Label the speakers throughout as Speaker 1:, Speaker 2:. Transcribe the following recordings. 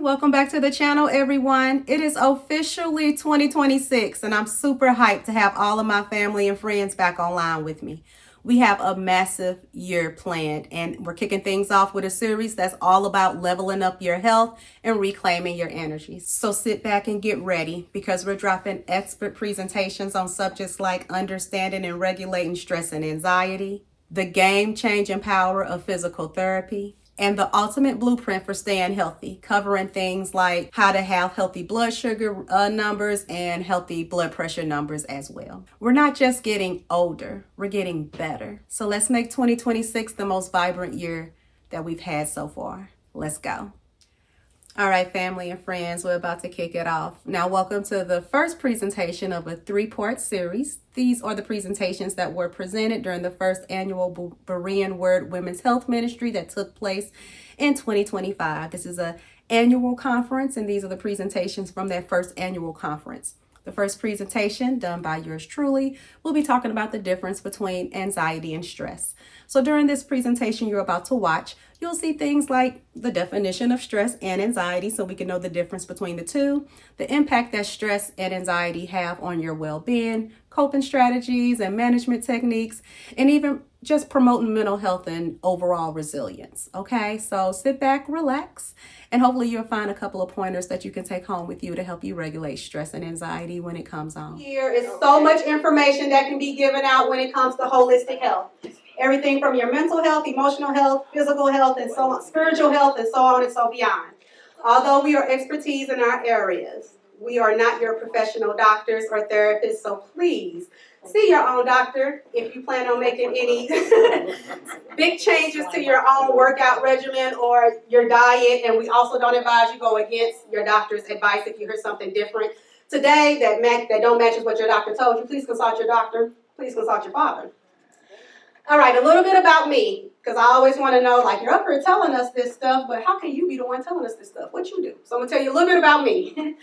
Speaker 1: welcome back to the channel, everyone. It is officially 2026 and I'm super hyped to have all of my family and friends back online with me. We have a massive year planned and we're kicking things off with a series that's all about leveling up your health and reclaiming your energy. So sit back and get ready because we're dropping expert presentations on subjects like understanding and regulating stress and anxiety, the game-changing power of physical therapy, and the ultimate blueprint for staying healthy, covering things like how to have healthy blood sugar numbers and healthy blood pressure numbers as well. We're not just getting older, we're getting better. So let's make 2026 the most vibrant year that we've had so far. Let's go. All right, family and friends, we're about to kick it off. Now, welcome to the first presentation of a 3-part series. These are the presentations that were presented during the first annual Berean Word Women's Health Ministry that took place in 2025. This is an annual conference, and these are the presentations from that first annual conference. The first presentation, done by yours truly, will be talking about the difference between anxiety and stress. So during this presentation you're about to watch, you'll see things like the definition of stress and anxiety so we can know the difference between the two, the impact that stress and anxiety have on your well-being, coping strategies and management techniques, and even just promoting mental health and overall resilience. Okay, so sit back, relax, and hopefully you'll find a couple of pointers that you can take home with you to help you regulate stress and anxiety when it comes on. Here is so much information that can be given out when it comes to holistic health. Everything from your mental health, emotional health, physical health, and so on, spiritual health, and so on and so beyond. Although we are expertise in our areas, we are not your professional doctors or therapists, so please see your own doctor if you plan on making any big changes to your own workout regimen or your diet. And we also don't advise you go against your doctor's advice if you hear something different today that don't match with what your doctor told you. Please consult your doctor. Please consult your father. All right, a little bit about me, because I always want to know, like, you're up here telling us this stuff, but how can you be the one telling us this stuff? What you do? So I'm going to tell you a little bit about me.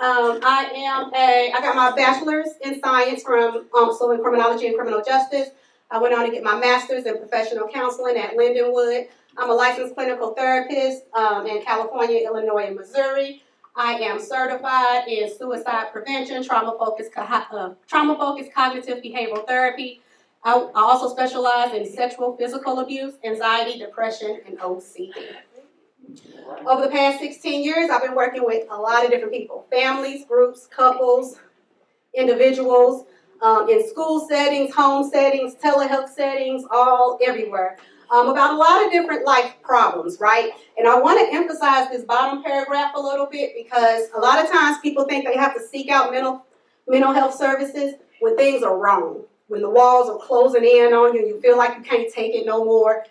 Speaker 1: I got my bachelor's in science from also in criminology and criminal justice. I went on to get my master's in professional counseling at Lindenwood. I'm a licensed clinical therapist in California, Illinois, and Missouri. I am certified in suicide prevention, trauma-focused cognitive behavioral therapy. I also specialize in sexual, physical abuse, anxiety, depression, and OCD. Over the past 16 years, I've been working with a lot of different people, families, groups, couples, individuals, in school settings, home settings, telehealth settings, all everywhere, about a lot of different life problems, right? And I want to emphasize this bottom paragraph a little bit because a lot of times people think they have to seek out mental health services when things are wrong. When the walls are closing in on you and you feel like you can't take it no more,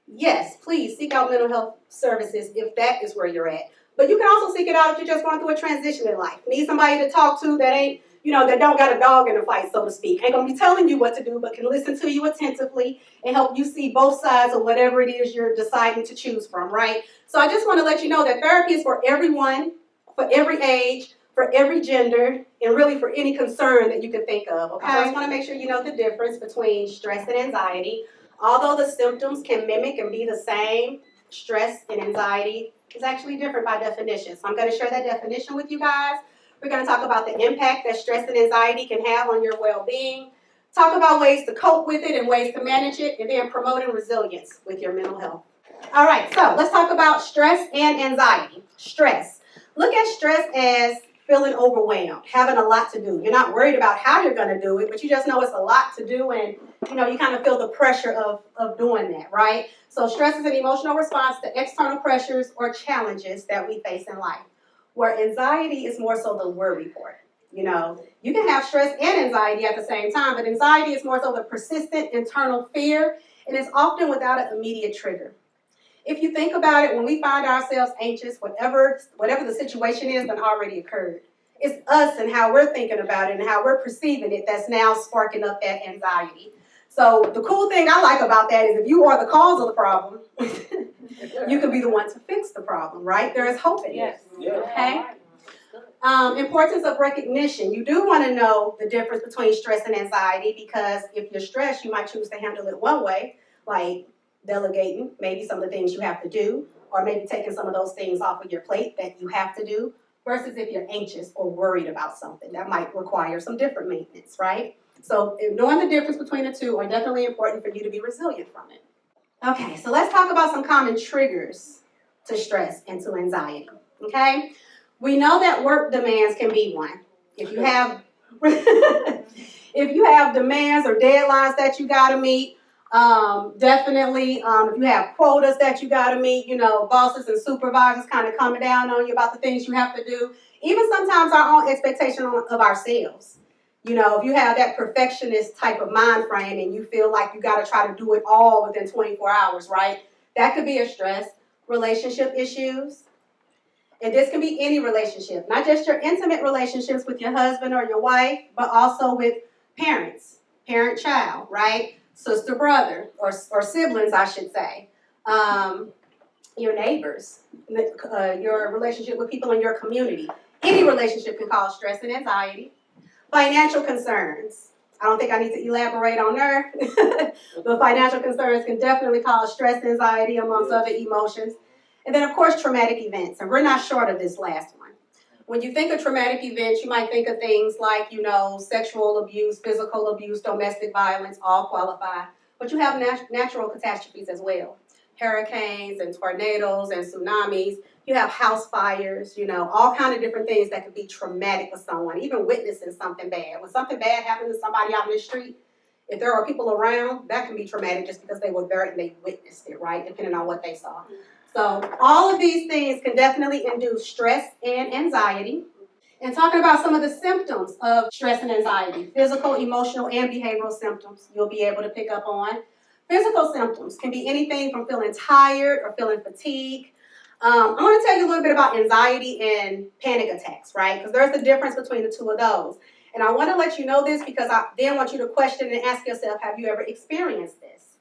Speaker 1: yes, please seek out mental health services if that is where you're at. But you can also seek it out if you're just going through a transition in life. Need somebody to talk to that ain't, that don't got a dog in the fight, so to speak. Ain't going to be telling you what to do, but can listen to you attentively and help you see both sides of whatever it is you're deciding to choose from, right? So I just want to let you know that therapy is for everyone, for every age, for every gender, and really for any concern that you can think of, okay? I just want to make sure you know the difference between stress and anxiety. Although the symptoms can mimic and be the same, stress and anxiety is actually different by definition. So I'm going to share that definition with you guys. We're going to talk about the impact that stress and anxiety can have on your well-being, talk about ways to cope with it and ways to manage it, and then promoting resilience with your mental health. All right, so let's talk about stress and anxiety. Stress. Look at stress as feeling overwhelmed, having a lot to do. You're not worried about how you're going to do it, but you just know it's a lot to do, and you kind of feel the pressure of doing that, right? So stress is an emotional response to external pressures or challenges that we face in life, where anxiety is more so the worry part. You can have stress and anxiety at the same time, but anxiety is more so the persistent internal fear, and it's often without an immediate trigger. If you think about it, when we find ourselves anxious, whatever the situation is that already occurred, it's us and how we're thinking about it and how we're perceiving it that's now sparking up that anxiety. So the cool thing I like about that is if you are the cause of the problem, you can be the one to fix the problem, right? There is hope in it. Okay? Importance of recognition. You do want to know the difference between stress and anxiety because if you're stressed, you might choose to handle it one way, like delegating maybe some of the things you have to do, or maybe taking some of those things off of your plate that you have to do, versus if you're anxious or worried about something that might require some different maintenance, right? So knowing the difference between the two are definitely important for you to be resilient from it. Okay, so let's talk about some common triggers to stress and to anxiety, okay? We know that work demands can be one. If you have if you have demands or deadlines that you gotta meet, definitely, if you have quotas that you gotta meet, you know, bosses and supervisors kind of coming down on you about the things you have to do, even sometimes our own expectation of ourselves. You know, if you have that perfectionist type of mind frame and you feel like you gotta try to do it all within 24 hours, right? That could be a stress. Relationship issues. And this can be any relationship, not just your intimate relationships with your husband or your wife, but also with parents, parent-child, right? Sister-brother, or siblings, I should say. Your neighbors, your relationship with people in your community. Any relationship can cause stress and anxiety. Financial concerns. I don't think I need to elaborate on there, but financial concerns can definitely cause stress, anxiety, amongst other emotions. And then, of course, traumatic events. And we're not short of this last one. When you think of traumatic events, you might think of things like, you know, sexual abuse, physical abuse, domestic violence, all qualify. But you have natural catastrophes as well. Hurricanes and tornadoes and tsunamis. You have house fires, you know, all kind of different things that could be traumatic for someone, even witnessing something bad. When something bad happens to somebody out in the street, if there are people around, that can be traumatic just because they were there and they witnessed it, right, depending on what they saw. So all of these things can definitely induce stress and anxiety. And talking about some of the symptoms of stress and anxiety, physical, emotional, and behavioral symptoms you'll be able to pick up on. Physical symptoms can be anything from feeling tired or feeling fatigued. I want to tell you a little bit about anxiety and panic attacks, right? Because there's a difference between the two of those. And I want to let you know this because I then want you to question and ask yourself, have you ever experienced this?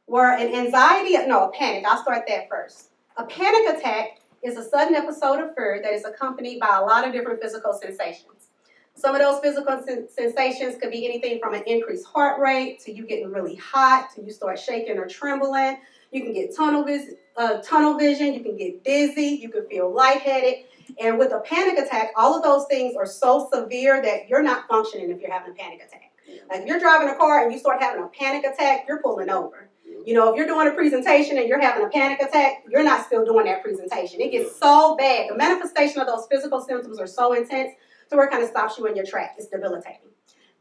Speaker 1: Where a panic, I'll start that first. A panic attack is a sudden episode of fear that is accompanied by a lot of different physical sensations. Some of those physical sensations could be anything from an increased heart rate to you getting really hot, to you start shaking or trembling. You can get tunnel vision, you can get dizzy, you can feel lightheaded. And with a panic attack, all of those things are so severe that you're not functioning if you're having a panic attack. Like if you're driving a car and you start having a panic attack, you're pulling over. You know, if you're doing a presentation and you're having a panic attack, you're not still doing that presentation. It gets so bad. The manifestation of those physical symptoms are so intense to where it kind of stops you in your track. It's debilitating.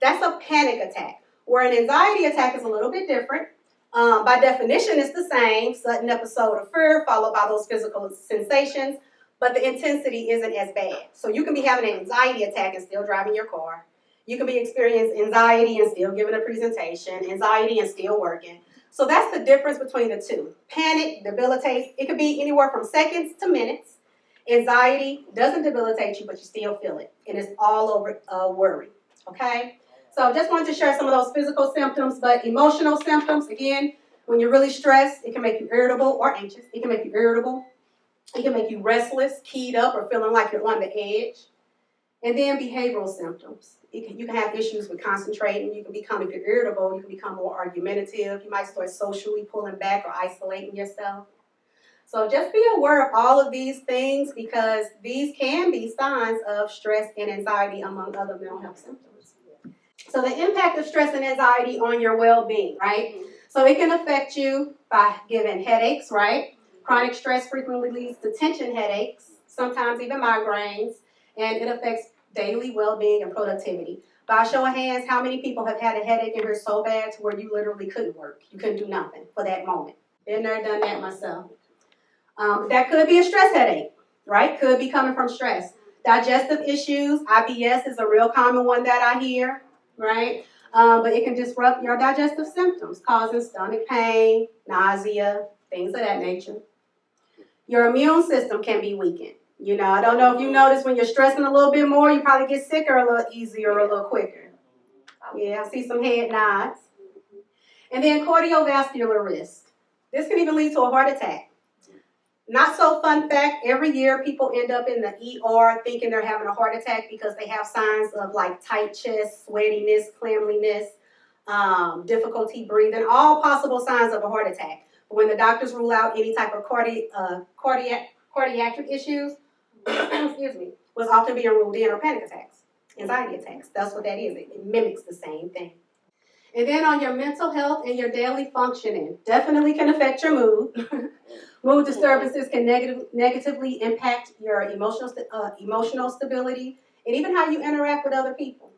Speaker 1: That's a panic attack. Where an anxiety attack is a little bit different. By definition, it's the same, sudden episode of fear followed by those physical sensations, but the intensity isn't as bad. So you can be having an anxiety attack and still driving your car. You can be experiencing anxiety and still giving a presentation, anxiety and still working. So that's the difference between the two. Panic debilitates. It could be anywhere from seconds to minutes. Anxiety doesn't debilitate you, but you still feel it. And it's all over worry. Okay? So just wanted to share some of those physical symptoms, but emotional symptoms, again, when you're really stressed, it can make you irritable or anxious. It can make you irritable. It can make you restless, keyed up, or feeling like you're on the edge. And then behavioral symptoms. You can have issues with concentrating. You can become, if you're irritable, you can become more argumentative. You might start socially pulling back or isolating yourself. So just be aware of all of these things because these can be signs of stress and anxiety among other mental health symptoms. So the impact of stress and anxiety on your well-being, right? So it can affect you by giving headaches, right? Chronic stress frequently leads to tension headaches, sometimes even migraines, and it affects daily well-being and productivity. By a show of hands, how many people have had a headache and hurt so bad to where you literally couldn't work? You couldn't do nothing for that moment. Been there, done that myself. That could be a stress headache, right? Could be coming from stress. Digestive issues, IBS is a real common one that I hear, right? But it can disrupt your digestive symptoms, causing stomach pain, nausea, things of that nature. Your immune system can be weakened. You know, I don't know if you notice when you're stressing a little bit more, you probably get sicker a little easier or a little quicker. Yeah, I see some head nods. And then cardiovascular risk. This can even lead to a heart attack. Not so fun fact, every year people end up in the ER thinking they're having a heart attack because they have signs of like tight chest, sweatiness, cleanliness, difficulty breathing, all possible signs of a heart attack. When the doctors rule out any type of cardiac issues, excuse me, was often being ruled in, or panic attacks, anxiety attacks. That's what that is. It mimics the same thing. And then on your mental health and your daily functioning, definitely can affect your mood. Mood disturbances can negatively impact your emotional stability and even how you interact with other people,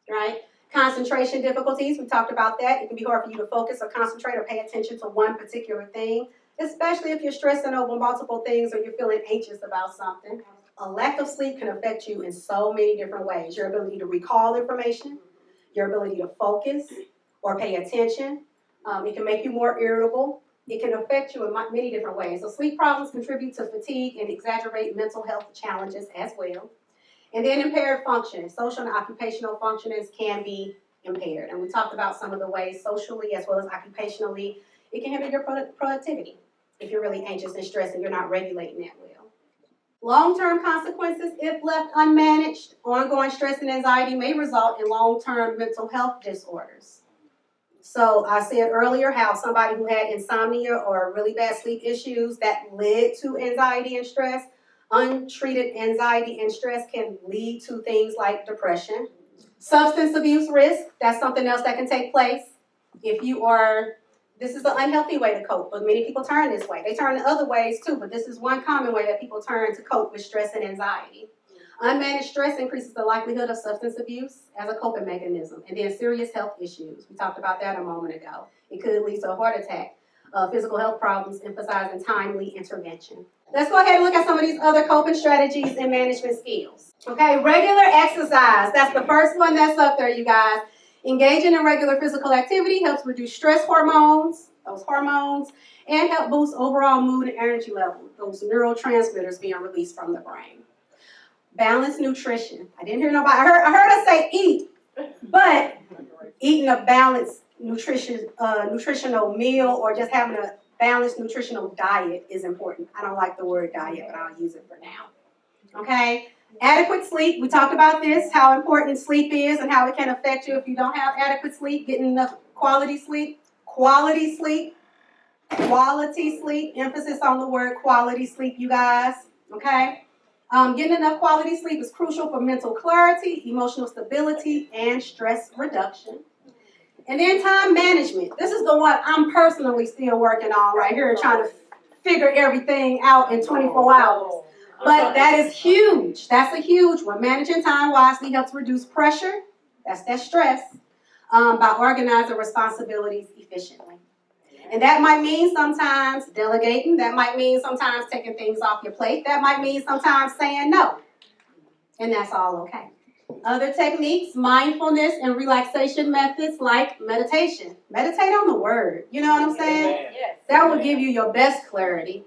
Speaker 1: right? Concentration difficulties, we talked about that. It can be hard for you to focus or concentrate or pay attention to one particular thing, especially if you're stressing over multiple things or you're feeling anxious about something. A lack of sleep can affect you in so many different ways. Your ability to recall information, your ability to focus or pay attention. It can make you more irritable. It can affect you in many different ways. So sleep problems contribute to fatigue and exaggerate mental health challenges as well. And then impaired functioning. Social and occupational functionings can be impaired. And we talked about some of the ways socially as well as occupationally it can hinder your productivity if you're really anxious and stressed and you're not regulating that well. Long-term consequences, if left unmanaged, ongoing stress and anxiety may result in long-term mental health disorders. So I said earlier how somebody who had insomnia or really bad sleep issues that led to anxiety and stress, untreated anxiety and stress can lead to things like depression. Substance abuse risk, that's something else that can take place. If you are, this is an unhealthy way to cope, but many people turn this way. They turn in other ways too, but this is one common way that people turn to cope with stress and anxiety. Unmanaged stress increases the likelihood of substance abuse as a coping mechanism, and then serious health issues. We talked about that a moment ago. It could lead to a heart attack, physical health problems, emphasizing timely intervention. Let's go ahead and look at some of these other coping strategies and management skills. Okay, regular exercise. That's the first one that's up there, you guys. Engaging in regular physical activity helps reduce stress hormones, and help boost overall mood and energy levels, those neurotransmitters being released from the brain. Balanced nutrition. I didn't hear nobody. I heard us say eat, but eating a balanced nutritional meal or just having a balanced nutritional diet is important. I don't like the word diet, but I'll use it for now. Okay? Adequate sleep. We talked about this, how important sleep is and how it can affect you if you don't have adequate sleep, getting enough quality sleep. Quality sleep. Quality sleep. Emphasis on the word quality sleep, you guys. Okay? Getting enough quality sleep is crucial for mental clarity, emotional stability, and stress reduction. And then time management. This is the one I'm personally still working on right here, trying to figure everything out in 24 hours. But that is huge. That's a huge one. Managing time wisely helps reduce pressure, that's that stress, by organizing responsibilities efficiently. And that might mean sometimes delegating. That might mean sometimes taking things off your plate. That might mean sometimes saying no. And that's all okay. Other techniques, mindfulness and relaxation methods like meditation. Meditate on the word. You know what I'm saying? Yes. That will give you your best clarity.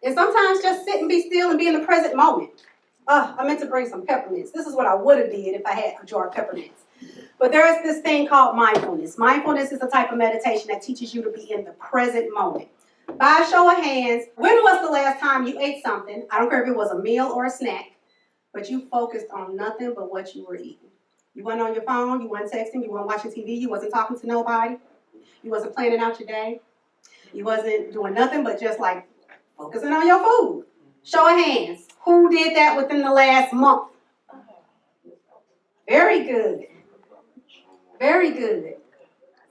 Speaker 1: And sometimes just sit and be still and be in the present moment. I meant to bring some peppermints. This is what I would have did if I had a jar of peppermints. But there is this thing called mindfulness. Mindfulness is a type of meditation that teaches you to be in the present moment. By a show of hands, when was the last time you ate something? I don't care if it was a meal or a snack, but you focused on nothing but what you were eating. You weren't on your phone, you weren't texting, you weren't watching TV, you wasn't talking to nobody, you wasn't planning out your day, you wasn't doing nothing but just like focusing on your food. Show of hands. Who did that within the last month? Very good. Very good.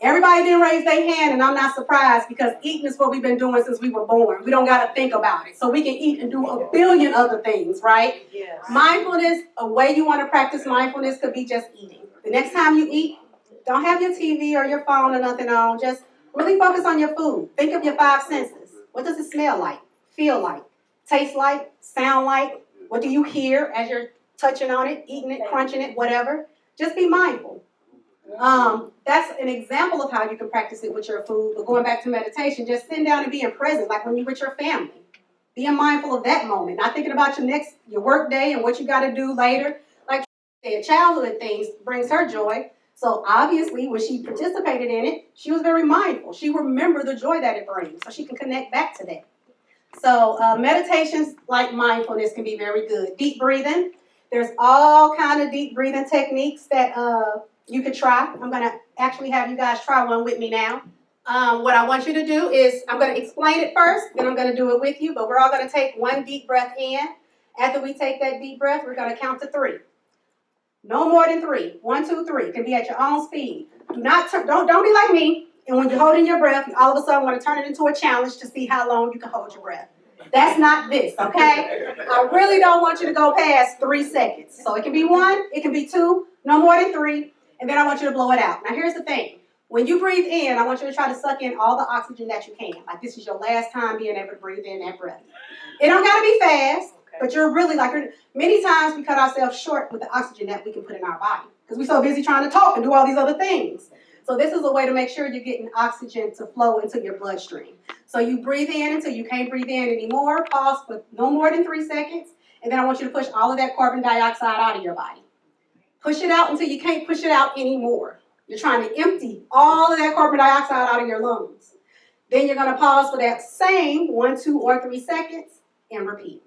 Speaker 1: Everybody didn't raise their hand, and I'm not surprised because eating is what we've been doing since we were born. We don't got to think about it. So we can eat and do a billion other things, right? Yes. Mindfulness, a way you want to practice mindfulness could be just eating. The next time you eat, don't have your TV or your phone or nothing on. Just really focus on your food. Think of your 5 senses. What does it smell like? Feel like? Taste like? Sound like? What do you hear as you're touching on it, eating it, crunching it, whatever? Just be mindful. That's an example of how you can practice it with your food. But going back to meditation, just sitting down and being present, like when you're with your family. Being mindful of that moment, not thinking about your work day and what you got to do later. Like childhood things brings her joy. So obviously, when she participated in it, she was very mindful. She remembered the joy that it brings, so she can connect back to that. So meditations like mindfulness can be very good. Deep breathing. There's all kind of deep breathing techniques that you could try. I'm going to actually have you guys try one with me now. What I want you to do is, I'm going to explain it first, then I'm going to do it with you, but we're all going to take one deep breath in. After we take that deep breath, we're going to count to 3. No more than 3. 1, 2, 3. It can be at your own speed. Don't be like me. And when you're holding your breath, you all of a sudden want to turn it into a challenge to see how long you can hold your breath. That's not this, okay? I really don't want you to go past 3 seconds. So it can be 1, it can be 2, no more than 3, and then I want you to blow it out. Now here's the thing. When you breathe in, I want you to try to suck in all the oxygen that you can. Like this is your last time being able to breathe in that breath. It don't got to be fast, but you're really many times we cut ourselves short with the oxygen that we can put in our body because we're so busy trying to talk and do all these other things. So this is a way to make sure you're getting oxygen to flow into your bloodstream. So you breathe in until you can't breathe in anymore. Pause for no more than 3 seconds. And then I want you to push all of that carbon dioxide out of your body. Push it out until you can't push it out anymore. You're trying to empty all of that carbon dioxide out of your lungs. Then you're going to pause for that same 1, 2, or 3 seconds and repeat.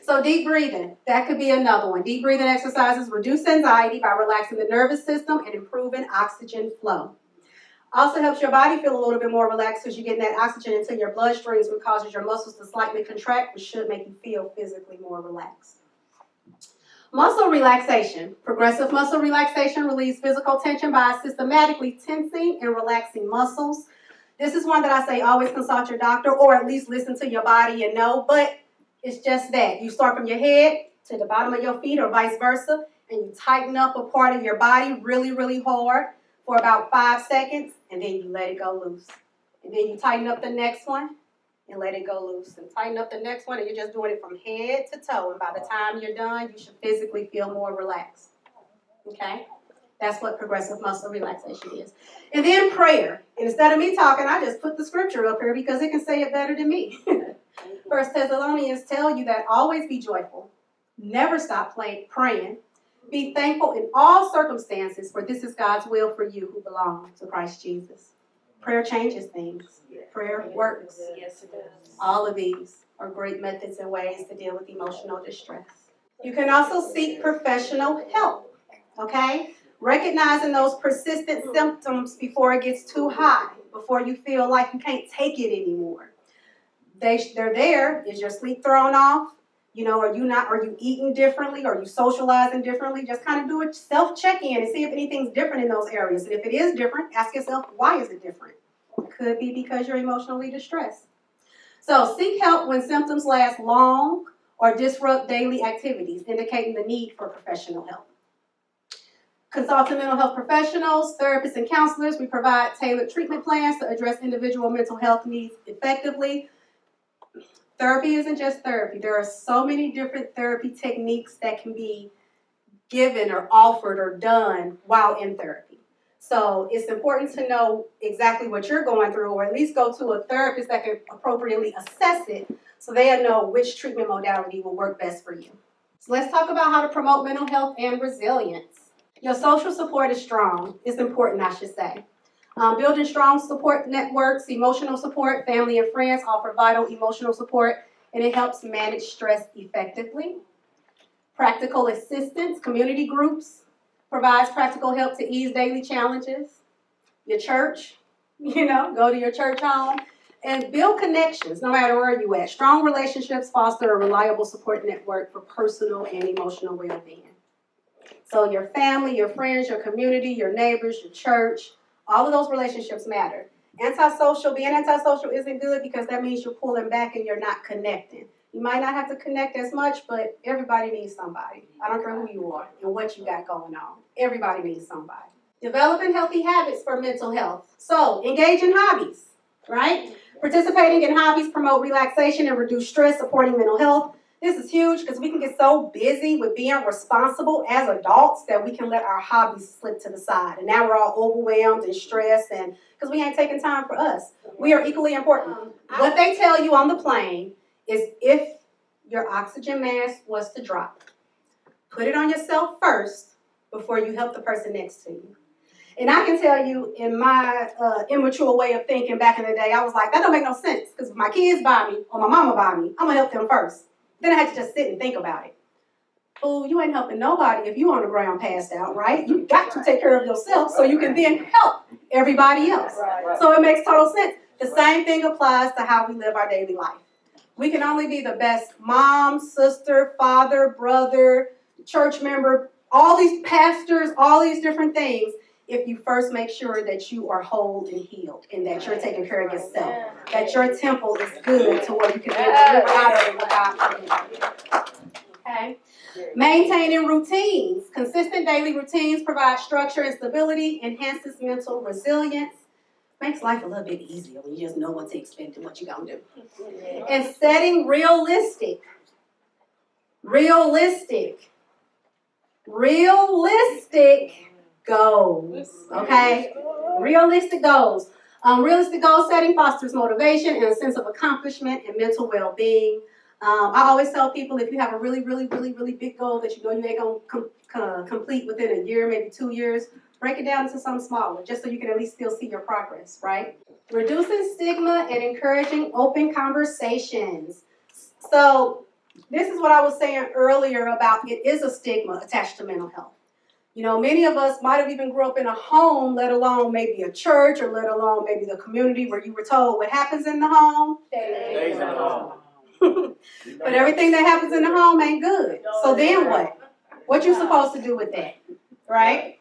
Speaker 1: So deep breathing, that could be another one. Deep breathing exercises reduce anxiety by relaxing the nervous system and improving oxygen flow. Also helps your body feel a little bit more relaxed because you're getting that oxygen into your bloodstreams, which causes your muscles to slightly contract, which should make you feel physically more relaxed. Muscle relaxation. Progressive muscle relaxation relieves physical tension by systematically tensing and relaxing muscles. This is one that I say always consult your doctor or at least listen to your body and know, but it's just that. You start from your head to the bottom of your feet or vice versa, and you tighten up a part of your body really, really hard for about 5 seconds, and then you let it go loose. And then you tighten up the next one and let it go loose. And tighten up the next one, and you're just doing it from head to toe. And by the time you're done, you should physically feel more relaxed. Okay? That's what progressive muscle relaxation is. And then prayer. And instead of me talking, I just put the scripture up here because it can say it better than me. 1 Thessalonians tell you that always be joyful. Never stop praying. Be thankful in all circumstances, for this is God's will for you who belong to Christ Jesus. Prayer changes things. Prayer works. Yes, it does. All of these are great methods and ways to deal with emotional distress. You can also seek professional help, okay? Recognizing those persistent symptoms before it gets too high, before you feel like you can't take it anymore. They're there. Is your sleep thrown off? Are you eating differently? Are you socializing differently? Just kind of do a self-check-in and see if anything's different in those areas. And if it is different, ask yourself, why is it different? It could be because you're emotionally distressed. So seek help when symptoms last long or disrupt daily activities, indicating the need for professional help. Consulting mental health professionals, therapists, and counselors, we provide tailored treatment plans to address individual mental health needs effectively. Therapy isn't just therapy. There are so many different therapy techniques that can be given or offered or done while in therapy. So it's important to know exactly what you're going through, or at least go to a therapist that can appropriately assess it so they'll know which treatment modality will work best for you. So let's talk about how to promote mental health and resilience. Your social support is strong. It's important, I should say. Building strong support networks, emotional support, family and friends offer vital emotional support, and it helps manage stress effectively. Practical assistance, community groups, provides practical help to ease daily challenges. Your church, go to your church home. And build connections, no matter where you at. Strong relationships foster a reliable support network for personal and emotional well-being. So your family, your friends, your community, your neighbors, your church, all of those relationships matter. Being antisocial isn't good because that means you're pulling back and you're not connecting. You might not have to connect as much, but everybody needs somebody. I don't care who you are and what you got going on. Everybody needs somebody. Developing healthy habits for mental health. So engage in hobbies, right? Participating in hobbies promote relaxation and reduce stress, supporting mental health. This is huge because we can get so busy with being responsible as adults that we can let our hobbies slip to the side. And now we're all overwhelmed and stressed because we ain't taking time for us. We are equally important. What they tell you on the plane is if your oxygen mask was to drop, put it on yourself first before you help the person next to you. And I can tell you, in my immature way of thinking back in the day, I was like, that don't make no sense. Because if my kids buy me or my mama buy me, I'm going to help them first. Then I had to just sit and think about it. Fool, you ain't helping nobody if you on the ground passed out, right? You got to take care of yourself so you can then help everybody else. So it makes total sense. The same thing applies to how we live our daily life. We can only be the best mom, sister, father, brother, church member, all these pastors, all these different things, if you first make sure that you are whole and healed and that you're taking care of yourself, that your temple is good to where you can live out of it without. Okay? Maintaining routines. Consistent daily routines provide structure and stability, enhances mental resilience, makes life a little bit easier when you just know what to expect and what you're going to do. And setting realistic goals, okay? Realistic goals. Realistic goal setting fosters motivation and a sense of accomplishment and mental well-being. I always tell people, if you have a really big goal that you know you ain't going to complete within a year, maybe 2 years, break it down into something smaller, just so you can at least still see your progress, right? Reducing stigma and encouraging open conversations. So this is what I was saying earlier about it is a stigma attached to mental health. You know, many of us might have even grew up in a home, let alone maybe a church, or let alone maybe the community where you were told what happens in the home stays in the home. But everything that happens in the home ain't good. So then what? What you supposed to do with that, right?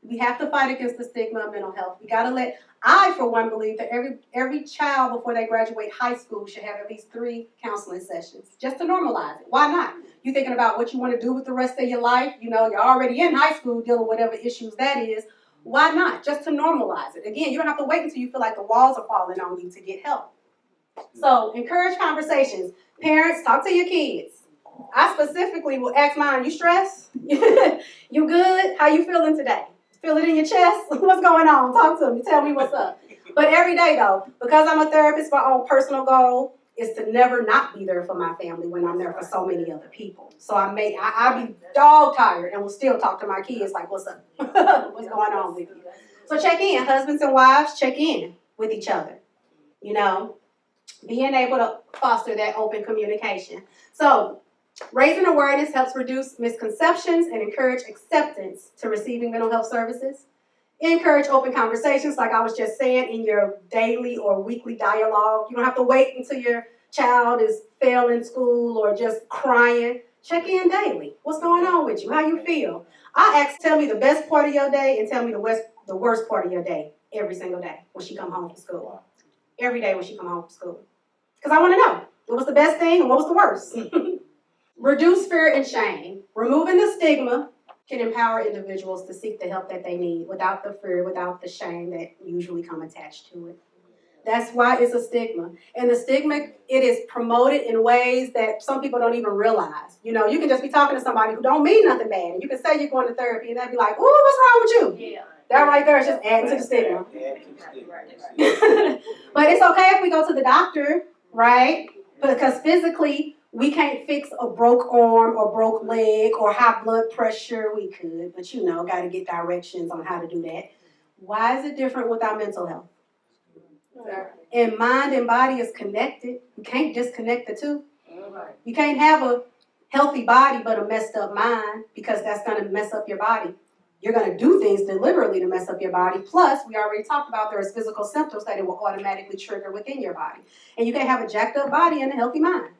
Speaker 1: We have to fight against the stigma of mental health. We got to I, for one, believe that every child before they graduate high school should have at least 3 counseling sessions, just to normalize it. Why not? You're thinking about what you want to do with the rest of your life. You know, you're already in high school dealing with whatever issues that is. Why not? Just to normalize it. Again, you don't have to wait until you feel like the walls are falling on you to get help. So encourage conversations. Parents, talk to your kids. I specifically will ask mine, you stressed? You good? How you feeling today? Feel it in your chest? What's going on? Talk to me. Tell me what's up. But every day, though, because I'm a therapist, my own personal goal is to never not be there for my family when I'm there for so many other people. So I be dog tired and will still talk to my kids like, what's up? What's going on with you? So check in. Husbands and wives, check in with each other. You know, being able to foster that open communication. So raising awareness helps reduce misconceptions and encourage acceptance to receiving mental health services. Encourage open conversations, like I was just saying, in your daily or weekly dialogue. You don't have to wait until your child is failing school or just crying. Check in daily. What's going on with you? How you feel? Tell me the best part of your day and tell me the worst part of your day every single day when she come home from school. Every day when she come home from school. Because I want to know what was the best thing and what was the worst. Reduce fear and shame. Removing the stigma can empower individuals to seek the help that they need without the fear, without the shame that usually come attached to it. That's why it's a stigma. And the stigma, it is promoted in ways that some people don't even realize. You know, you can just be talking to somebody who don't mean nothing bad. And you can say you're going to therapy and they'll be like, ooh, what's wrong with you? Yeah. That right there is just adding to the stigma. But it's okay if we go to the doctor, right? Because physically, we can't fix a broke arm or broke leg or high blood pressure. We could, but you know, got to get directions on how to do that. Why is it different with our mental health? And mind and body is connected. You can't disconnect the two. You can't have a healthy body but a messed up mind, because that's going to mess up your body. You're going to do things deliberately to mess up your body. Plus, we already talked about there's physical symptoms that it will automatically trigger within your body. And you can't have a jacked up body and a healthy mind.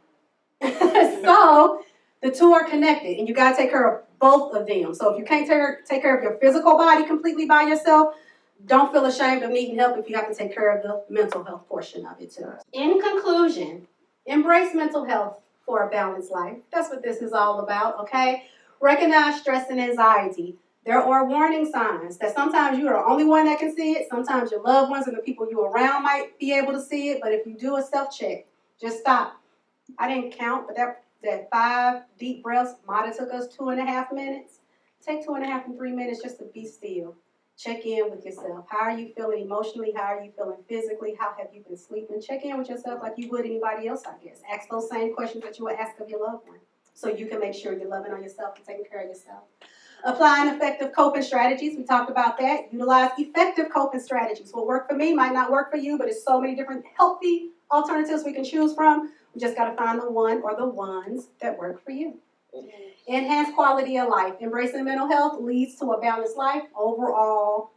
Speaker 1: So the two are connected, and you got to take care of both of them. So if you can't take care of your physical body completely by yourself, don't feel ashamed of needing help if you have to take care of the mental health portion of it too. In conclusion, embrace mental health for a balanced life. That's what this is all about, okay? Recognize stress and anxiety. There are warning signs that sometimes you are the only one that can see it. Sometimes your loved ones and the people you around might be able to see it. But if you do a self-check, just stop. I didn't count, but that 5 deep breaths might have took us 2.5 minutes. Take 2.5 and 3 minutes just to be still. Check in with yourself. How are you feeling emotionally? How are you feeling physically? How have you been sleeping? Check in with yourself like you would anybody else, I guess. Ask those same questions that you would ask of your loved one, so you can make sure you're loving on yourself and taking care of yourself. Applying effective coping strategies. We talked about that. Utilize effective coping strategies. What worked for me might not work for you, but there's so many different healthy alternatives we can choose from. You just got to find the one or the ones that work for you. Enhance quality of life. Embracing mental health leads to a balanced life, overall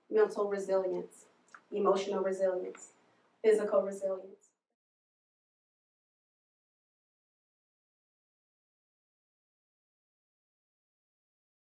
Speaker 1: mental resilience, emotional resilience, physical resilience.